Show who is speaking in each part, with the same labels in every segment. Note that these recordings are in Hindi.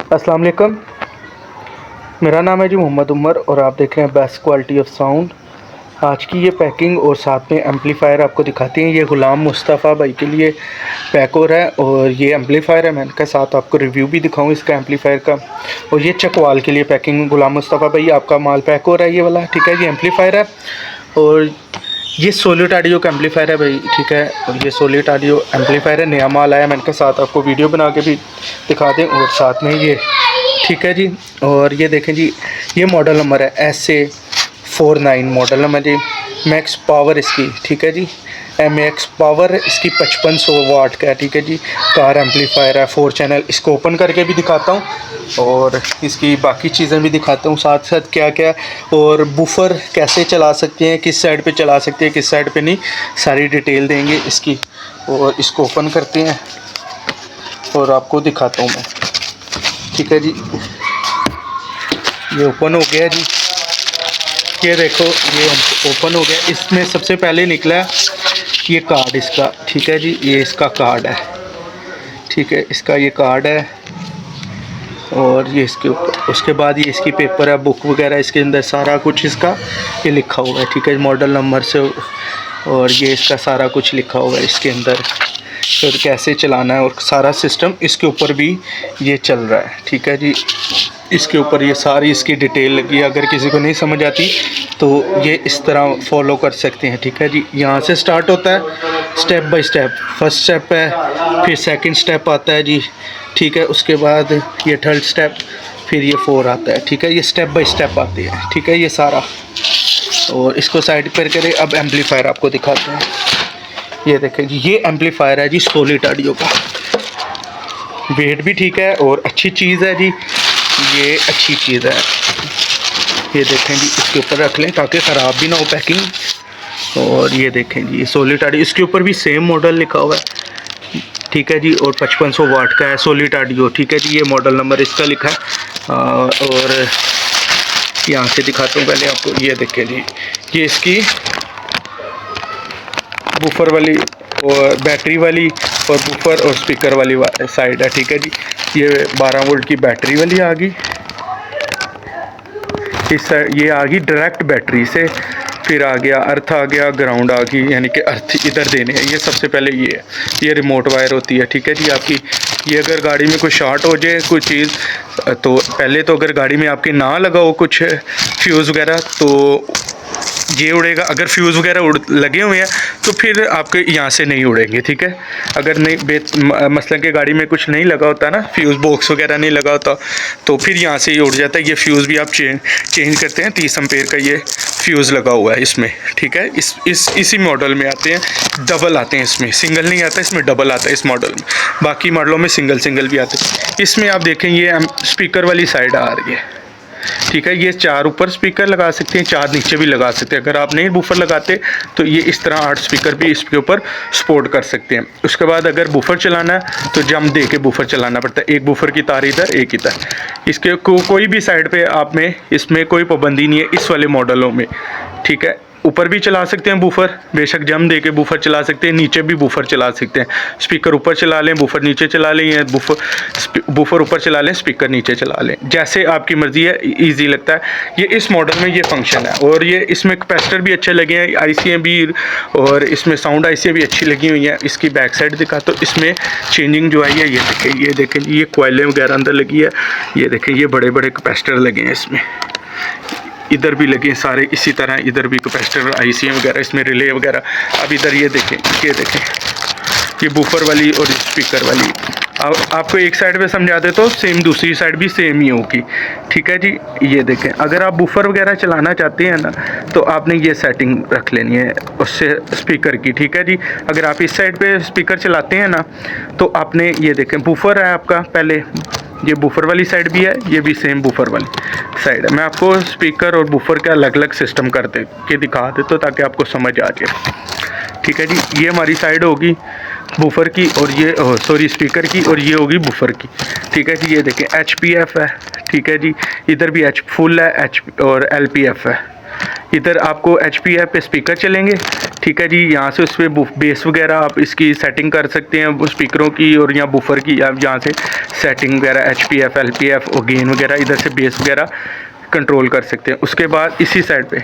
Speaker 1: अस्सलाम वालेकुम। मेरा नाम है जी मोहम्मद उमर और आप देख रहे हैं बेस्ट क्वालिटी ऑफ साउंड। आज की ये पैकिंग और साथ में एम्पलीफायर आपको दिखाते हैं। ये ग़ुलाम मुस्तफ़ा भाई के लिए पैक हो रहा है और ये एम्पलीफायर है। मैं इनके साथ आपको रिव्यू भी दिखाऊं इसका एम्पलीफायर का। और ये चकवाल के लिए पैकिंग ग़ुलाम मुस्तफ़ा भाई आपका माल पैक हो रहा है ये वाला, ठीक है। ये एम्पलीफायर है और ये सॉलिड ऑडियो का एम्पलीफायर है भाई, ठीक है। और ये सॉलिड ऑडियो एम्पलीफायर है, नया माल आया। मैं इनके साथ आपको वीडियो बना के भी दिखा दें और साथ में ये, ठीक है जी। और ये देखें जी, ये मॉडल नंबर है SA49 मॉडल नंबर जी। मैक्स पावर इसकी, ठीक है जी। MX पावर इसकी 5500 वाट का है, ठीक है जी। कार एम्पलीफायर है, 4 चैनल। इसको ओपन करके भी दिखाता हूँ और इसकी बाकी चीज़ें भी दिखाता हूँ साथ साथ क्या क्या। और बूफर कैसे चला सकते हैं, किस साइड पे चला सकते हैं, किस साइड पे नहीं, सारी डिटेल देंगे इसकी। और इसको ओपन करते हैं और आपको दिखाता हूँ मैं, ठीक है जी। ये ओपन हो गया जी, ये देखो ये ओपन हो गया। इसमें सबसे पहले निकला ये कार्ड इसका, ठीक है जी। ये इसका कार्ड है, ठीक है। इसका ये कार्ड है और ये इसके ऊपर, उसके बाद ये इसकी पेपर है, बुक वगैरह इसके अंदर सारा कुछ इसका ये लिखा हुआ है, ठीक है। मॉडल नंबर से और ये इसका सारा कुछ लिखा हुआ है इसके अंदर, फिर कैसे चलाना है और सारा सिस्टम इसके ऊपर भी ये चल रहा है, ठीक है जी। इसके ऊपर ये सारी इसकी डिटेल लगी है। अगर किसी को नहीं समझ आती तो ये इस तरह फॉलो कर सकते हैं, ठीक है जी। यहाँ से स्टार्ट होता है step by step. First step है, फिर सेकंड स्टेप आता है जी, ठीक है। उसके बाद ये थर्ड स्टेप, फिर ये 4 आता है, ठीक है। ये स्टेप बाय स्टेप आती है, ठीक है, ये सारा। और इसको साइड पर करें। अब एम्पलीफायर आपको दिखाते हैं। ये देखें जी, ये एम्पलीफायर है जी सॉलिड ऑडियो का। वेट भी ठीक है और अच्छी चीज़ है जी, ये अच्छी चीज़ है। ये देखें जी, इसके ऊपर रख लें ताकि ख़राब भी ना हो पैकिंग। और ये देखें जी, ये सॉलिड ऑडियो, इसके ऊपर भी सेम मॉडल लिखा हुआ है, ठीक है जी। और 5500 वाट का है सॉलिड ऑडियो, ठीक है जी। ये मॉडल नंबर इसका लिखा है। और यहाँ से दिखाता हूँ पहले आपको। ये देखें जी, ये इसकी बूफर वाली और बैटरी वाली और बूफर और स्पीकर वाली साइड है, ठीक है जी। ये 12 वोल्ट की बैटरी वाली आ गई, इस ये आ गई डायरेक्ट बैटरी से। फिर आ गया अर्थ, आ गया ग्राउंड आ गई, यानी कि अर्थ इधर देने हैं। ये सबसे पहले ये है, ये रिमोट वायर होती है, ठीक है जी आपकी। ये अगर गाड़ी में कोई शॉर्ट हो जाए कोई चीज़, तो पहले तो अगर गाड़ी में आपके ना लगा हो कुछ फ्यूज़ वगैरह तो ये उड़ेगा। अगर फ्यूज़ वगैरह लगे हुए हैं तो फिर आपके यहाँ से नहीं उड़ेंगे, ठीक है। अगर नहीं मसलन के गाड़ी में कुछ नहीं लगा होता ना, फ्यूज़ बॉक्स वगैरह नहीं लगा होता, तो फिर यहाँ से ही उड़ जाता है। ये फ्यूज़ भी आप चेंज करते हैं। 30 एम्पेयर का ये फ्यूज़ लगा हुआ है इसमें, ठीक है। इसी मॉडल में आते हैं, डबल आते हैं इसमें, सिंगल नहीं आता, इसमें डबल आता है इस मॉडल में। बाकी मॉडलों में सिंगल भी आते हैं। इसमें आप देखें ये स्पीकर वाली साइड आ रही है, ठीक है। ये 4 ऊपर स्पीकर लगा सकते हैं, 4 नीचे भी लगा सकते हैं। अगर आप नहीं बूफर लगाते तो ये इस तरह 8 स्पीकर भी इसके ऊपर सपोर्ट कर सकते हैं। उसके बाद अगर बूफर चलाना है तो जम दे के बूफर चलाना पड़ता है। एक बूफर की तार इधर, एक इधर। इसके कोई भी साइड पे आप में इसमें कोई पाबंदी नहीं है इस वाले मॉडलों में, ठीक है। ऊपर भी चला सकते हैं बूफर, बेशक जम दे के बूफर चला सकते हैं, नीचे भी बूफर चला सकते हैं। स्पीकर ऊपर चला लें, बूफर नीचे चला लें, या बूफर ऊपर चला लें, स्पीकर नीचे चला लें, जैसे आपकी मर्ज़ी है, इजी लगता है। ये इस मॉडल में ये फंक्शन है। और ये इसमें कैपेसिटर भी अच्छे लगे हैं, IC भी, और इसमें साउंड IC भी अच्छी लगी हुई हैं। इसकी बैक साइड दिखा तो इसमें चेंजिंग जो आई है, ये देखें ये कोयले वगैरह अंदर लगी है। ये देखें ये बड़े बड़े कैपेसिटर लगे हैं इसमें, इधर भी लगे सारे इसी तरह। इधर भी कैपेसिटर IC वगैरह, इसमें रिले वगैरह। अब इधर ये देखें ये बूफर वाली और स्पीकर वाली। आपको एक साइड पे समझा दे तो सेम दूसरी साइड भी सेम ही होगी, ठीक है जी। ये देखें, अगर आप बूफर वगैरह चलाना चाहते हैं ना तो आपने ये सेटिंग रख लेनी है उससे स्पीकर की, ठीक है जी। अगर आप इस साइड पे स्पीकर चलाते हैं ना तो आपने ये देखें बूफर है आपका, पहले ये बूफर वाली साइड भी है, ये भी सेम बूफर वाली साइड है। मैं आपको स्पीकर और बूफर का अलग अलग सिस्टम कर दे के दिखा देता हूँ ताकि आपको समझ आ जाए, ठीक है जी। ये हमारी साइड होगी बूफर की और ये सॉरी स्पीकर की, और ये होगी बूफर की, ठीक है जी। ये देखें HPF है, ठीक है जी। इधर भी H फुल है, H और LPF है, इधर आपको HPF पे स्पीकर चलेंगे, ठीक है जी। यहाँ से उस पर बेस वगैरह आप इसकी सेटिंग कर सकते हैं वो स्पीकरों की, और यहाँ बूफर की आप यहाँ से सेटिंग वगैरह HPF LPF और गेन वगैरह इधर से बेस वगैरह कंट्रोल कर सकते हैं। उसके बाद इसी साइड पे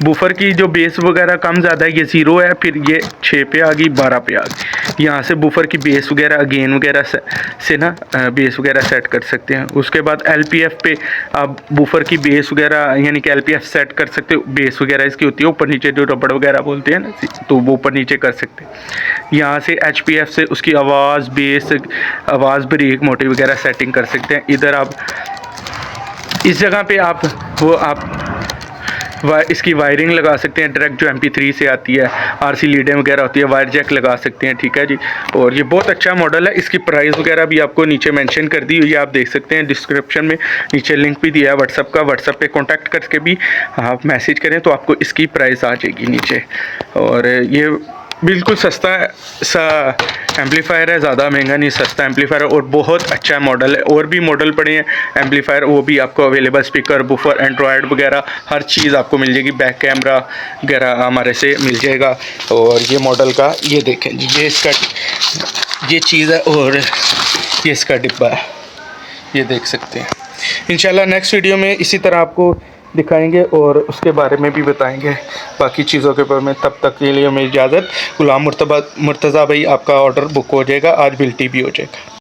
Speaker 1: बूफर की जो बेस वगैरह कम ज़्यादा है ये 0 है, फिर ये 6 पे आ गई, 12 पे आ गई। यहाँ से बूफर की बेस वगैरह गेन वगैरह से ना बेस वगैरह सेट कर सकते हैं। उसके बाद LPF पे आप बूफर की बेस वगैरह यानी कि LPF सेट कर सकते हो। बेस वगैरह इसकी होती है ऊपर नीचे, जो रबड़ वगैरह बोलते हैं ना, तो वो ऊपर नीचे कर सकते हैं। यहाँ से HPF से उसकी आवाज़ बेस, आवाज़ ब्रेक मोटी वगैरह सेटिंग कर सकते हैं। इधर आप इस जगह पे आप इसकी वायरिंग लगा सकते हैं डायरेक्ट, जो MP3 से आती है, RC लीडें वगैरह होती है, वायर जैक लगा सकते हैं, ठीक है जी। और ये बहुत अच्छा मॉडल है। इसकी प्राइस वगैरह भी आपको नीचे मेंशन कर दी हुई है, आप देख सकते हैं डिस्क्रिप्शन में, नीचे लिंक भी दिया है व्हाट्सअप का। व्हाट्सअप पे कांटेक्ट करके भी आप मैसेज करें तो आपको इसकी प्राइस आ जाएगी नीचे। और ये बिल्कुल सस्ता सा एम्पलीफायर है, ज़्यादा महंगा नहीं, सस्ता एम्पलीफायर है और बहुत अच्छा मॉडल है। और भी मॉडल पड़े हैं एम्पलीफायर, वो भी आपको अवेलेबल, स्पीकर, बूफर, एंड्रॉयड वगैरह हर चीज़ आपको मिल जाएगी। बैक कैमरा वगैरह हमारे से मिल जाएगा। और ये मॉडल का ये देखें, ये इसका ये चीज़ है और ये इसका डिब्बा है, ये देख सकते हैं। इंशाल्लाह नेक्स्ट वीडियो में इसी तरह आपको दिखाएंगे और उसके बारे में भी बताएंगे बाकी चीज़ों के बारे में। तब तक के लिए मेरी इजाज़त। गुलाम मुर्तज़ा भाई, आपका ऑर्डर बुक हो जाएगा, आज बिल्टी भी हो जाएगा।